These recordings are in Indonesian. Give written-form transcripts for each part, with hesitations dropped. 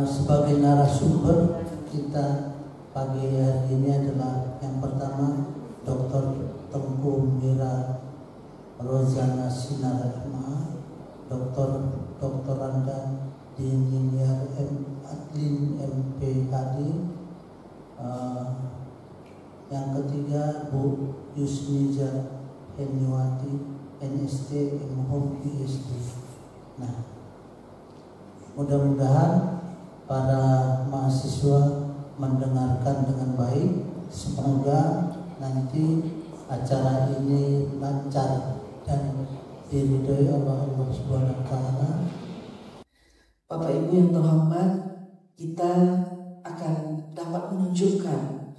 Sebagai narasumber kita pagi hari ini adalah yang pertama Dr. Tengku Mira Rozana Sinar MA, Dr. Randa Diniar Adlin MPhD. Yang ketiga Bu Yusniza Heniwati NST MHOM PhD. Nah, mudah-mudahan para mahasiswa mendengarkan dengan baik. Semoga nanti acara ini lancar dan diridhoi Allah Subhanahu wa taala. Bapak Ibu yang terhormat, kita akan dapat menunjukkan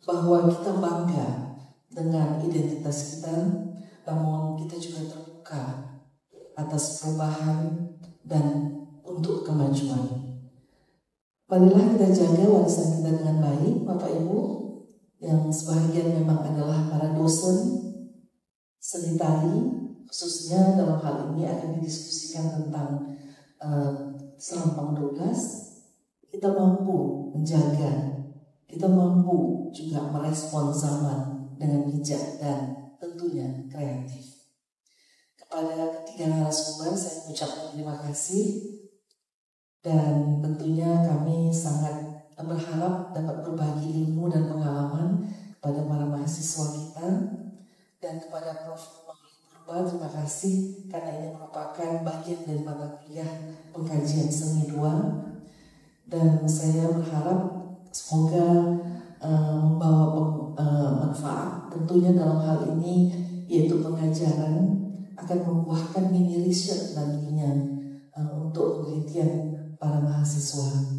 bahwa kita bangga dengan identitas kita, namun kita juga terbuka atas perubahan dan untuk kemajuan. Marilah kita jaga warisan kita dengan baik, Bapak Ibu, yang sebahagian memang adalah para dosen seni tari, khususnya dalam hal ini akan didiskusikan tentang Serampang 12. Kita mampu menjaga, kita mampu juga merespon zaman dengan bijak dan tentunya kreatif. Kepada ketiga narasumber saya mengucapkan terima kasih. Dan tentunya kami sangat berharap dapat berbagi ilmu dan pengalaman kepada para mahasiswa kita. Dan kepada Prof. Purba, terima kasih karena ini merupakan bagian dari mata kuliah pengkajian seni 2. Dan saya berharap semoga membawa manfaat tentunya dalam hal ini, yaitu pengajaran akan membuahkan mini research nantinya untuk penelitian para mahasiswa.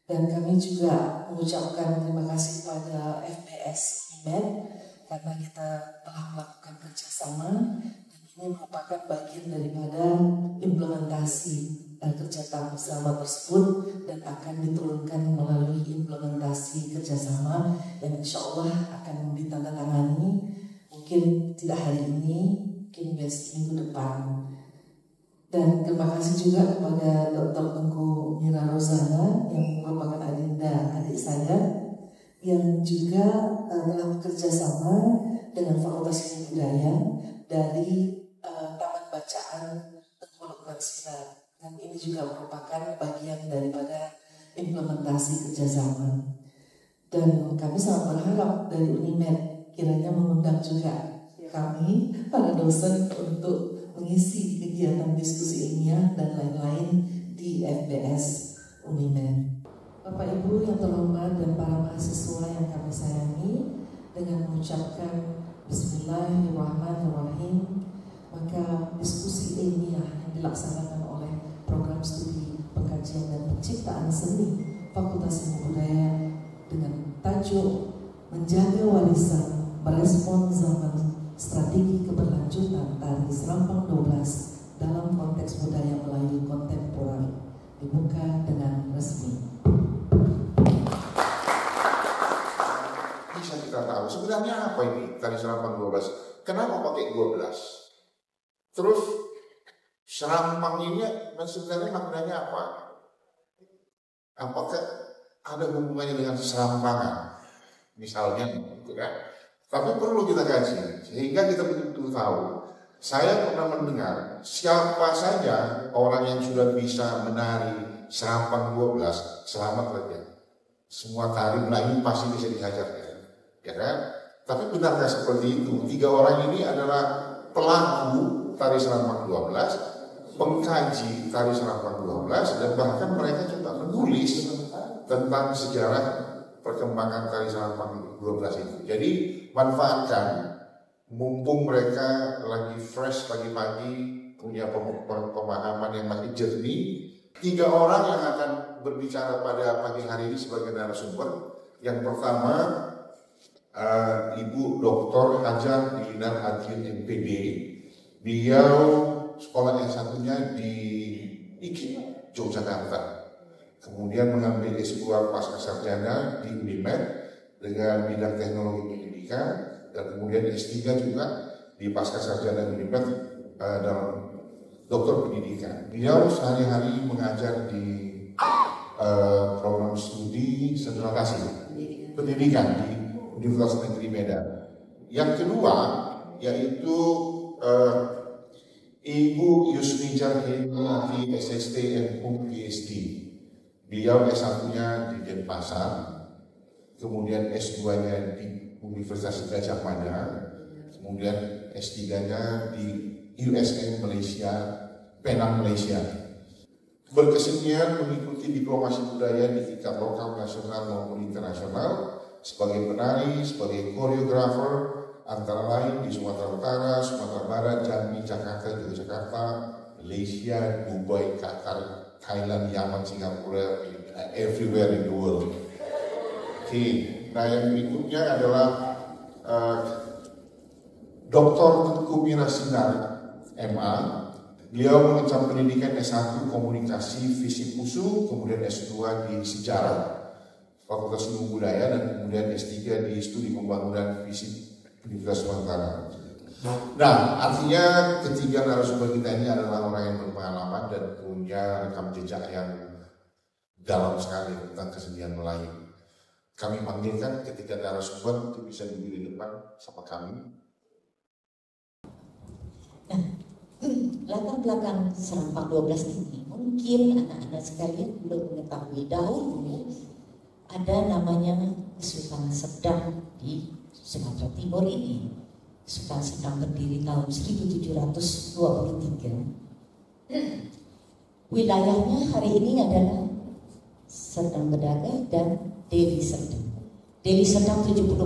Dan kami juga mengucapkan terima kasih kepada FBS IMED karena kita telah melakukan kerjasama dan ini merupakan bagian daripada implementasi kerjasama bersama tersebut dan akan diturunkan melalui implementasi kerjasama yang insya Allah akan ditandatangani mungkin tidak hari ini, mungkin minggu depan. Dan terima kasih juga kepada Dr. Tengku Mira Rozana yang merupakan adinda adik saya yang juga telah bekerja sama dengan Fakultas Seni Budaya dari Taman Bacaan Tengku Lukman Sinar, dan ini juga merupakan bagian daripada implementasi kerjasama. Dan kami sangat berharap dari Unimed kiranya mengundang juga kami para dosen untuk mengisi kegiatan diskusi ilmiah dan lain-lain di FBS Unimed. Bapak Ibu yang terhormat dan para mahasiswa yang kami sayangi, dengan mengucapkan Bismillahirrahmanirrahim, maka diskusi ilmiah yang dilaksanakan oleh program studi pengkajian dan penciptaan seni Fakultas Seni Budaya dengan tajuk Menjaga Warisan Merespon Zaman, Strategi Keberlanjutan Tari Serampang 12 dalam konteks budaya Melayu kontemporer dibuka dengan resmi. Bisa kita tahu sebenarnya apa ini Tari Serampang 12? Kenapa pakai 12? Terus serampang ini sebenarnya maknanya apa? Apakah ada hubungannya dengan serampangan? Misalnya gitu kan? Tapi perlu kita kaji sehingga kita betul-betul tahu. Saya pernah mendengar siapa saja orang yang sudah bisa menari Serampang 12 selamat saja. Semua tari Melayu pasti bisa dihajar, ya kan? Tapi benarkah seperti itu? 3 orang ini adalah pelaku tari Serampang 12, pengkaji tari Serampang 12, dan bahkan mereka juga menulis tentang sejarah perkembangan tari Serampang 12 itu. Jadi manfaatkan, mumpung mereka lagi fresh pagi-pagi, punya pemahaman yang masih jernih. 3 orang yang akan berbicara pada pagi hari ini sebagai narasumber. Yang pertama, Ibu Dr. Hajar Dinar Adlin MPD. Beliau sekolah yang satunya di IKI, Yogyakarta. Kemudian mengambil S2 pasca sarjana di Unimed dengan bidang teknologi pendidikan, dan kemudian S3 juga di pasca sarjana Unimed dalam doktor pendidikan. Beliau sehari-hari mengajar di program studi sentra kasih pendidikan di Universitas Negeri Medan. Yang kedua yaitu Ibu Yusni Jarhimati SST MPhD PhD. Beliau S1-nya di Denpasar, kemudian S2-nya di Universitas Gajah Mada, kemudian S3-nya di USN Malaysia, Penang, Malaysia. Berkesenian mengikuti diplomasi budaya di tingkat lokal, nasional maupun internasional sebagai penari, sebagai koreografer, antara lain di Sumatera Utara, Sumatera Barat, Jambi, Jakarta, Yogyakarta, Malaysia, Dubai, Qatar, Thailand, Yaman, Singapura, everywhere in the world. Oke, nah yang berikutnya adalah Dr. Tengku Mirasinar, MA. Beliau mengecam pendidikan S1 Komunikasi Fisik USU, kemudian S2 di Sejarah Fakultas Ilmu Budaya, dan kemudian S3 di Studi Pembangunan Fisik Universitas Sumatera. Nah, artinya ketiga narasumber kita ini adalah orang yang berpengalaman dan punya rekam jejak yang dalam sekali tentang kesenian Melayu. Kami panggilkan ketiga narasumber itu bisa duduk di depan sama kami. Nah, latar belakang Serempak 12 ini mungkin anak-anak sekalian belum mengetahui. Dahulu ada namanya Kesultanan Sedang di Sumatera Timur ini. Kesultanan Sedang berdiri tahun 1723. Wilayahnya hari ini adalah Sedang Bedagai dan Deli Serdang. Deli Serdang 70%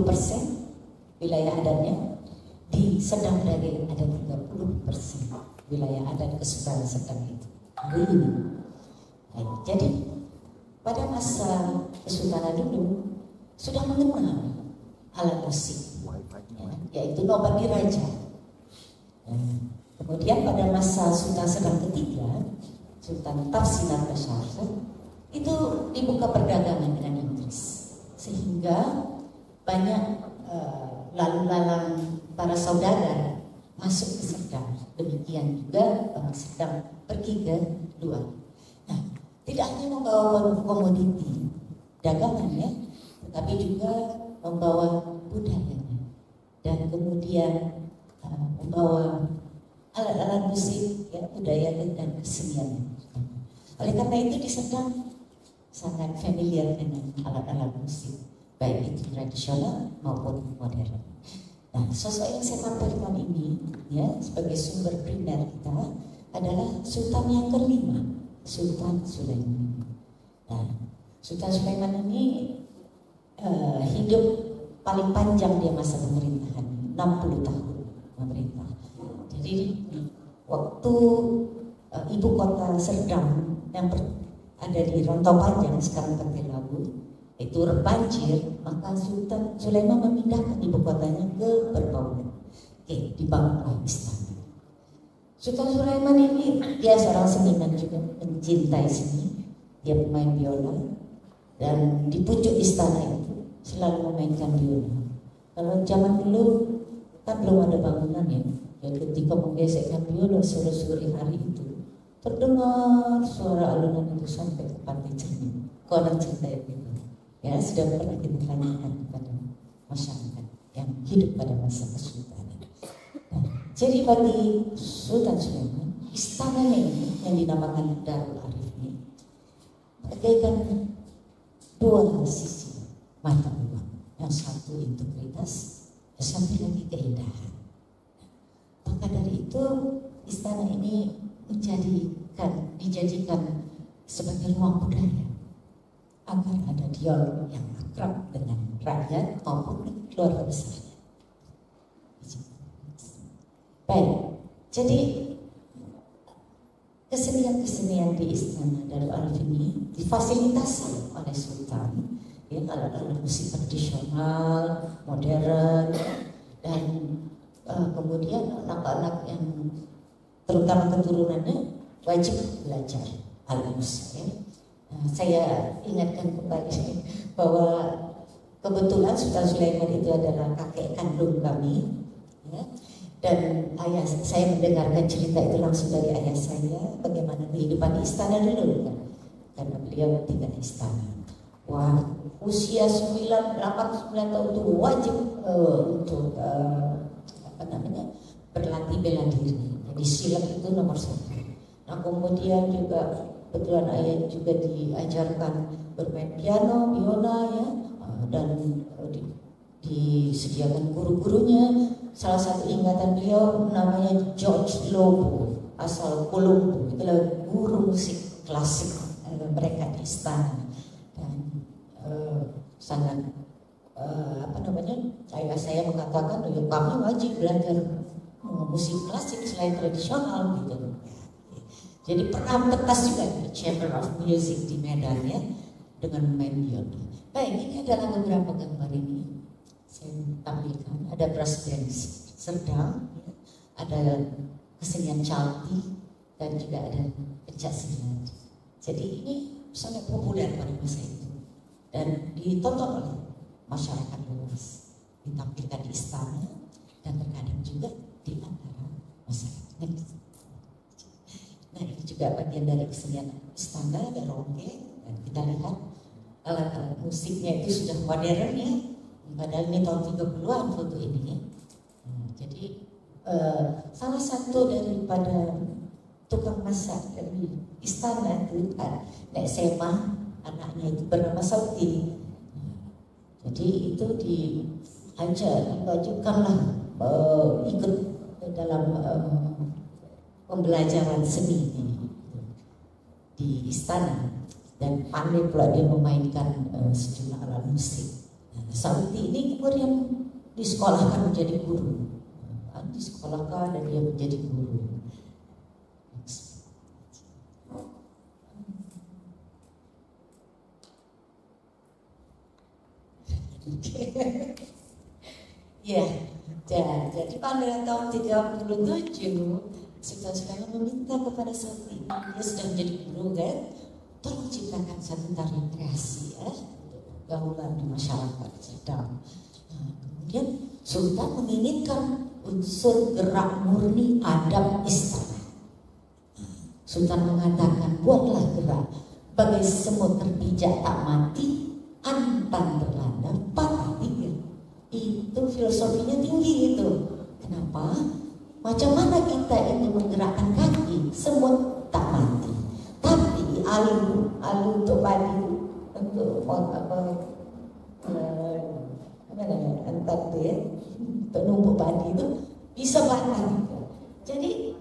wilayah adatnya, di Sedang Bedagai ada 30% wilayah adat Kesultanan Sedang itu hari ini. Jadi pada masa Kesultanan dulu sudah mengenal alat musik, yaitu nobat diraja. Kemudian pada masa Sultan Sedang ketiga, Sultan Tafsinan Basyar, itu dibuka perdagangan dengan Inggris, sehingga banyak lalu lalang para saudara masuk ke Sedang. Demikian juga orang Sedang pergi ke luar. Nah, tidak hanya membawa komoditi dagangannya, tetapi juga membawa budayanya dan kemudian membawa alat-alat musik, ya, budaya dan keseniannya. Oleh karena itu di Sedang sangat familiar dengan alat-alat musik, baik itu tradisional maupun modern. Nah, sosok yang saya tampilkan ini, ya, sebagai sumber primer kita adalah Sultan yang kelima, Sultan Sulaiman. Nah, Sultan Sulaiman ini hidup paling panjang dia masa pemerintahan, 60 tahun memerintah. Jadi waktu ibu kota Serdang yang ada di Rantau Panjang, sekarang Tertelabu, itu banjir, maka Sultan Sulaiman memindahkan ibu kotanya ke Berbaudan. Dibangunlah istana. Sultan Sulaiman ini dia seorang seniman juga, mencintai seni. Dia pemain biola dan di pucuk istana itu selalu memainkan biola. Kalau zaman dulu kan belum ada bangunan ya. Ketika menggesekkan biola sore-sore hari itu, terdengar suara alunan itu sampai ke Pantai Cermin. Konon cerita itu, ya, sudah pernah kita tanyakan kepada masyarakat yang hidup pada masa kesultanan. Nah, jadi bagi Sultan Sulaiman, istananya ini yang dinamakan Darul Arif ini bagaikan dua sisi mata uang. Yang satu integritas, yang satu lagi keindahan. Maka dari itu istana ini dijadikan sebagai ruang budaya agar ada dialog yang akrab dengan rakyat maupun keluarga besarnya. Baik, jadi kesenian-kesenian di Istana Darul Arif ini difasilitasi oleh Sultan, ya, alat-alat musik tradisional, modern, dan kemudian anak-anak yang terutama keturunannya wajib belajar alat musik. Ya. Saya ingatkan kembali bahwa kebetulan Sultan Sulaiman itu adalah kakek kandung kami, ya. Dan ayah saya mendengarkan cerita itu langsung dari ayah saya, bagaimana kehidupan di istana dulu kan. Karena beliau ketika di istana. Wah, usia 8-9 tahun itu wajib untuk berlatih bela diri. Jadi silat itu nomor 1. Nah kemudian juga kebetulan ayah juga diajarkan bermain piano, biola ya, dan disediakan guru-gurunya. Salah satu ingatan beliau namanya George Lobo, asal Kolombo, itulah guru musik klasik mereka di istana. Dan sangat ayah saya mengatakan, ya kami wajib belajar musik klasik selain tradisional gitu. Jadi pernah pentas juga di Chamber of Music di Medan ya, dengan main biola. Baik, ini adalah beberapa gambar ini saya tampilkan. Ada brass band sedang, ya. Ada kesenian calti, dan juga ada pencak silat. Jadi ini sangat populer pada masa itu dan ditonton oleh masyarakat luas, ditampilkan di istana dan terkadang juga di antara masyarakat. Nah ini juga bagian dari kesenian istana, ada ronggeng, dan kita lihat alat-alat musiknya itu sudah modern ya, padahal ini tahun 30-an foto ini. Jadi salah satu daripada tukang masak dari istana itu Nek Sema, anaknya itu bernama Sauti. Jadi itu diwajibkanlah ikut dalam pembelajaran seni di istana, dan pandai pula dia memainkan sejumlah alat musik. Sauti ini kemudian disekolahkan menjadi guru, disekolahkan dan dia menjadi guru. Ya, jadi pada tahun 37 saudara meminta kepada Sauti, dia sudah menjadi guru kan, tolong ciptakan satu tarian kreasi ya, gaulan di masyarakat sedang. Kemudian Sultan menginginkan unsur gerak murni adab istana. Sultan mengatakan, buatlah gerak bagai semut terpijak tak mati, antang berlanda patah tiga. Itu filosofinya tinggi itu. Kenapa? Macam mana kita ini menggerakkan kaki, semut tak mati, tapi alu untuk padi, untuk antar itu ya, untuk numpuk padi itu bisa patah. Jadi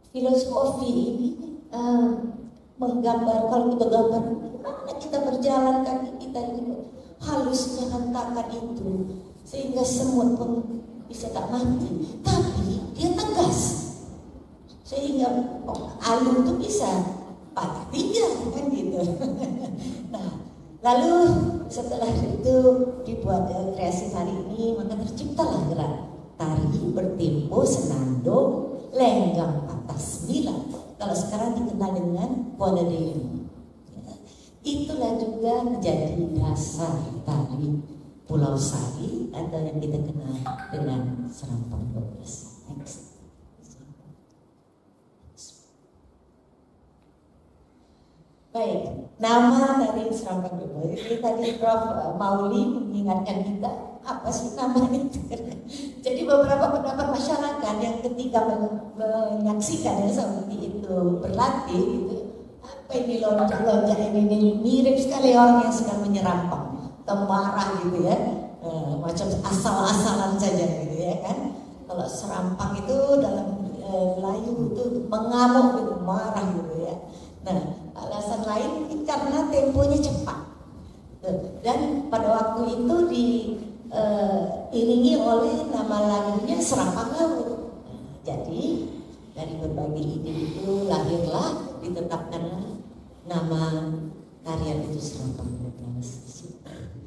filosofi ini menggambar, kalau kita gambar mana kita berjalan kaki kita ini halusnya hentakan itu sehingga semut pun bisa tak mati, tapi dia tegas sehingga alu itu bisa patah tiga kan gitu. Nah lalu setelah itu dibuat kreasi tari ini, maka terciptalah gerak tari bertempo senandung lenggang patah 9. Kalau sekarang dikenal dengan Kuala Dewi. Itulah juga menjadi dasar tari Pulau Sari atau yang kita kenal dengan Serampang 12. Next. Baik, nama dari Serampang 12. Jadi tadi Prof. Mauli mengingatkan kita apa sih nama itu. Jadi beberapa pendapat masyarakat yang ketika menyaksikan ya seperti itu berlatih gitu, apa ini loncat-loncat ini mirip sekali orang yang sedang menyerampang atau marah gitu ya, macam asal-asalan saja gitu ya kan. Kalau serampang itu dalam Melayu itu mengamuk gitu, marah gitu ya. Nah alasan lain karena temponya cepat dan pada waktu itu diiringi oleh nama lagunya Serampang Laut. Jadi dari berbagai ide itu lahirlah, ditetapkanlah nama tarian itu Serampang 12.